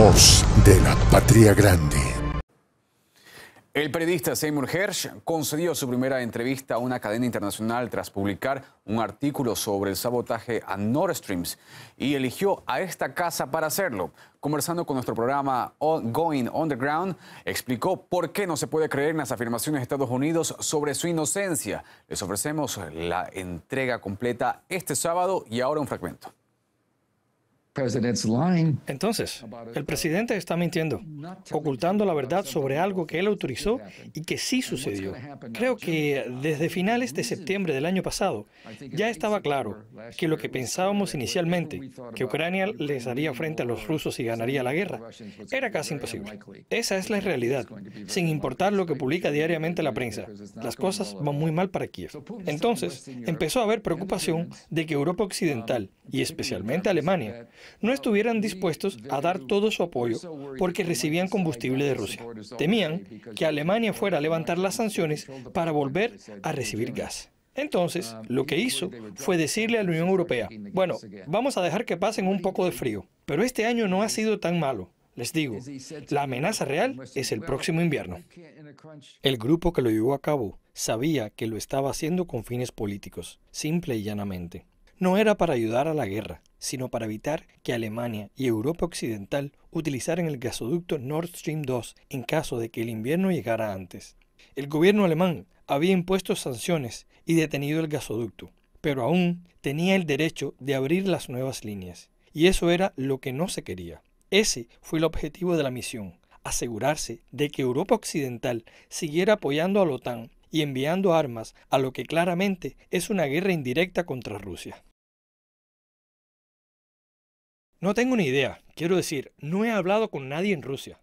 voz de la patria grande. El periodista Seymour Hersh concedió su primera entrevista a una cadena internacional tras publicar un artículo sobre el sabotaje a Nord Stream y eligió a esta casa para hacerlo. Conversando con nuestro programa Going Underground, explicó por qué no se puede creer en las afirmaciones de Estados Unidos sobre su inocencia. Les ofrecemos la entrega completa este sábado y ahora un fragmento. Entonces, el presidente está mintiendo, ocultando la verdad sobre algo que él autorizó y que sí sucedió. Creo que desde finales de septiembre del año pasado ya estaba claro que lo que pensábamos inicialmente, que Ucrania les haría frente a los rusos y ganaría la guerra, era casi imposible. Esa es la realidad, sin importar lo que publica diariamente la prensa. Las cosas van muy mal para Kiev. Entonces, empezó a haber preocupación de que Europa Occidental, y especialmente Alemania, no estuvieran dispuestos a dar todo su apoyo porque recibían combustible de Rusia. Temían que Alemania fuera a levantar las sanciones para volver a recibir gas. Entonces, lo que hizo fue decirle a la Unión Europea, bueno, vamos a dejar que pasen un poco de frío, pero este año no ha sido tan malo. Les digo, la amenaza real es el próximo invierno. El grupo que lo llevó a cabo sabía que lo estaba haciendo con fines políticos, simple y llanamente. No era para ayudar a la guerra, sino para evitar que Alemania y Europa Occidental utilizaran el gasoducto Nord Stream 2 en caso de que el invierno llegara antes. El gobierno alemán había impuesto sanciones y detenido el gasoducto, pero aún tenía el derecho de abrir las nuevas líneas. Y eso era lo que no se quería. Ese fue el objetivo de la misión, asegurarse de que Europa Occidental siguiera apoyando a la OTAN y enviando armas a lo que claramente es una guerra indirecta contra Rusia. No tengo ni idea, quiero decir, no he hablado con nadie en Rusia.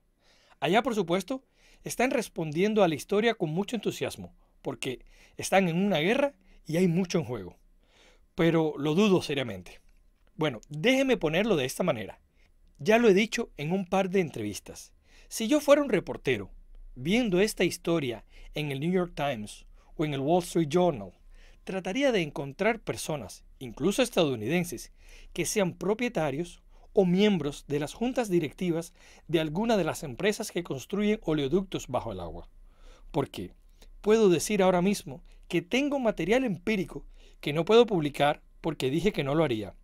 Allá, por supuesto, están respondiendo a la historia con mucho entusiasmo, porque están en una guerra y hay mucho en juego. Pero lo dudo seriamente. Bueno, déjeme ponerlo de esta manera. Ya lo he dicho en un par de entrevistas. Si yo fuera un reportero, viendo esta historia en el New York Times o en el Wall Street Journal, trataría de encontrar personas, incluso estadounidenses, que sean propietarios o miembros de las juntas directivas de alguna de las empresas que construyen oleoductos bajo el agua. Porque puedo decir ahora mismo que tengo material empírico que no puedo publicar porque dije que no lo haría,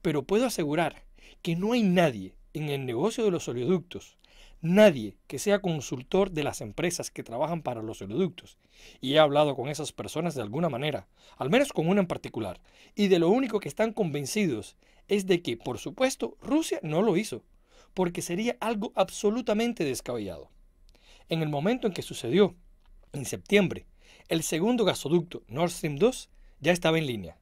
pero puedo asegurar que no hay nadie en el negocio de los oleoductos, nadie que sea consultor de las empresas que trabajan para los oleoductos, y he hablado con esas personas de alguna manera, al menos con una en particular, y de lo único que están convencidos es de que, por supuesto, Rusia no lo hizo, porque sería algo absolutamente descabellado. En el momento en que sucedió, en septiembre, el segundo gasoducto Nord Stream 2 ya estaba en línea.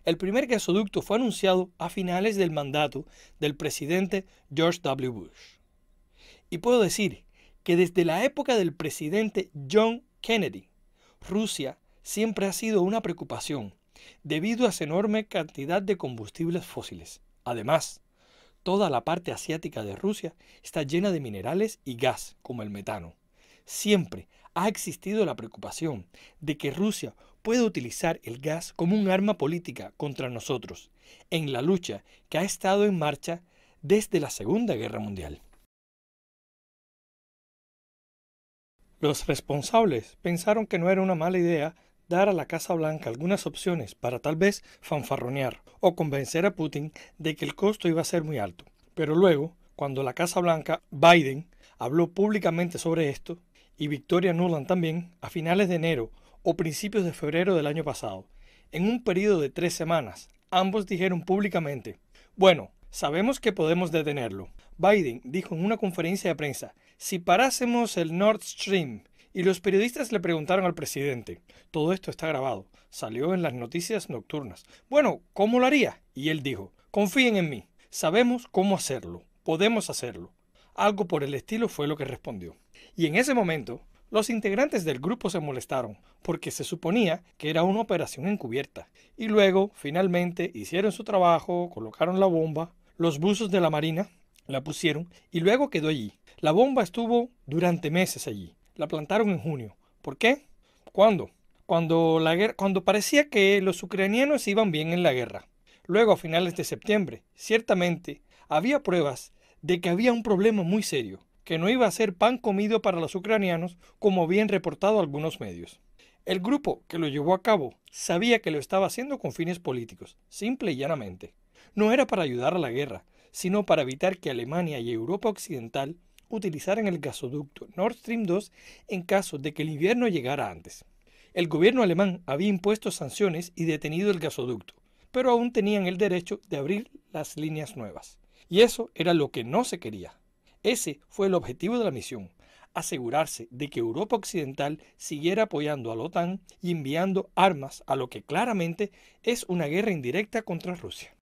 El primer gasoducto fue anunciado a finales del mandato del presidente George W. Bush. Y puedo decir que desde la época del presidente John Kennedy, Rusia siempre ha sido una preocupación debido a esa enorme cantidad de combustibles fósiles. Además, toda la parte asiática de Rusia está llena de minerales y gas, como el metano. Siempre ha existido la preocupación de que Rusia pueda utilizar el gas como un arma política contra nosotros en la lucha que ha estado en marcha desde la Segunda Guerra Mundial. Los responsables pensaron que no era una mala idea dar a la Casa Blanca algunas opciones para tal vez fanfarronear o convencer a Putin de que el costo iba a ser muy alto. Pero luego, cuando la Casa Blanca, Biden, habló públicamente sobre esto, y Victoria Nuland también, a finales de enero o principios de febrero del año pasado, en un periodo de 3 semanas, ambos dijeron públicamente, bueno, sabemos que podemos detenerlo. Biden dijo en una conferencia de prensa, si parásemos el Nord Stream, y los periodistas le preguntaron al presidente, todo esto está grabado, salió en las noticias nocturnas, bueno, ¿cómo lo haría? Y él dijo, confíen en mí, sabemos cómo hacerlo, podemos hacerlo. Algo por el estilo fue lo que respondió. Y en ese momento, los integrantes del grupo se molestaron, porque se suponía que era una operación encubierta. Y luego, finalmente, hicieron su trabajo, colocaron la bomba, los buzos de la Marina la pusieron y luego quedó allí. La bomba estuvo durante meses allí. La plantaron en junio. ¿Por qué? ¿Cuándo? Cuando parecía que los ucranianos iban bien en la guerra. Luego, a finales de septiembre, ciertamente, había pruebas de que había un problema muy serio, que no iba a ser pan comido para los ucranianos, como habían reportado algunos medios. El grupo que lo llevó a cabo sabía que lo estaba haciendo con fines políticos, simple y llanamente. No era para ayudar a la guerra, sino para evitar que Alemania y Europa Occidental utilizaran el gasoducto Nord Stream 2 en caso de que el invierno llegara antes. El gobierno alemán había impuesto sanciones y detenido el gasoducto, pero aún tenían el derecho de abrir las líneas nuevas. Y eso era lo que no se quería. Ese fue el objetivo de la misión, asegurarse de que Europa Occidental siguiera apoyando a la OTAN y enviando armas a lo que claramente es una guerra indirecta contra Rusia.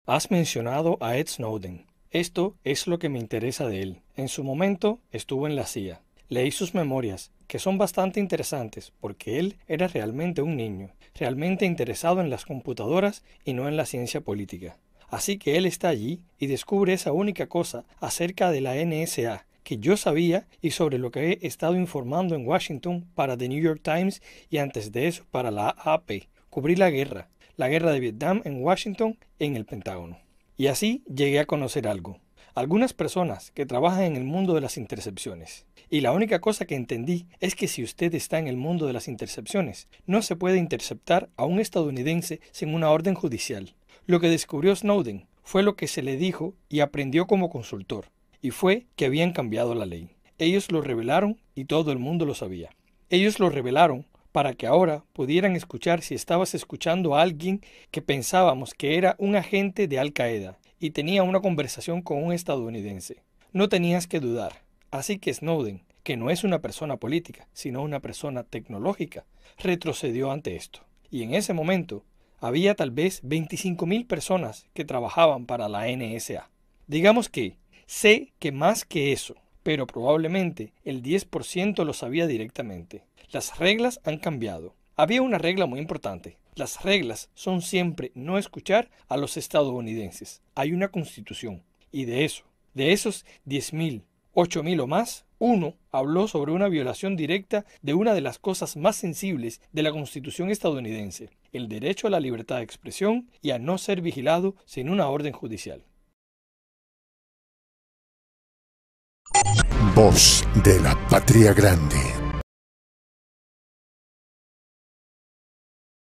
Has mencionado a Ed Snowden. Esto es lo que me interesa de él. En su momento estuvo en la CIA. Leí sus memorias, que son bastante interesantes porque él era realmente un niño, realmente interesado en las computadoras y no en la ciencia política. Así que él está allí y descubre esa única cosa acerca de la NSA que yo sabía y sobre lo que he estado informando en Washington para The New York Times y antes de eso para la AP. Cubrí la guerra de Vietnam en Washington, en el Pentágono. Y así llegué a conocer algo. Algunas personas que trabajan en el mundo de las intercepciones. Y la única cosa que entendí es que si usted está en el mundo de las intercepciones, no se puede interceptar a un estadounidense sin una orden judicial. Lo que descubrió Snowden fue lo que se le dijo y aprendió como consultor, y fue que habían cambiado la ley. Ellos lo revelaron y todo el mundo lo sabía. Ellos lo revelaron para que ahora pudieran escuchar si estabas escuchando a alguien que pensábamos que era un agente de Al Qaeda y tenía una conversación con un estadounidense. No tenías que dudar. Así que Snowden, que no es una persona política, sino una persona tecnológica, retrocedió ante esto. Y en ese momento había tal vez 25,000 personas que trabajaban para la NSA. Digamos que sé que más que eso, pero probablemente el 10% lo sabía directamente. Las reglas han cambiado. Había una regla muy importante. Las reglas son siempre no escuchar a los estadounidenses. Hay una constitución. Y de esos 10,000, 8,000 o más, uno habló sobre una violación directa de una de las cosas más sensibles de la Constitución estadounidense, el derecho a la libertad de expresión y a no ser vigilado sin una orden judicial. Voz de la Patria Grande.